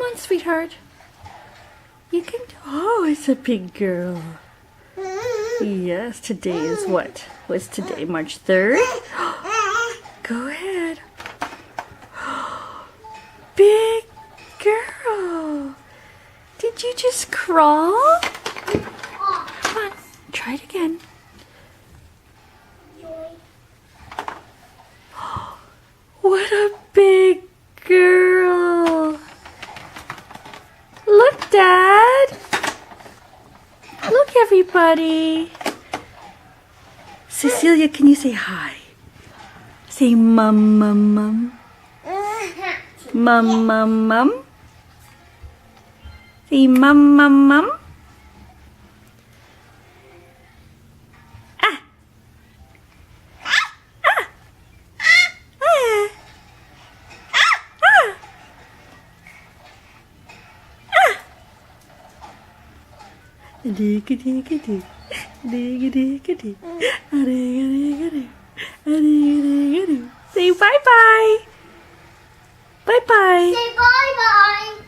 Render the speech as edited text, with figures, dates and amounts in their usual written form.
on, sweetheart. You can do. Oh, it's a big girl. Yes, today is what? What's today? March 3rd? Go ahead. Big girl. Did you just crawl? Come on, try it again. What a big girl. Look, Dad. Look, everybody. Cecelia, can you say hi? Say mum, mum, mum. Mum, mum, mum. Say mum, mum, mum. Ah. Ah. Ah. Ah. Dig-a-dig-a-dig. Dig-a-dig-a-dig. A-dig-a-dig-a-dig. A-dig-a-dig-a-dig. Say bye-bye. Bye-bye. Say bye-bye.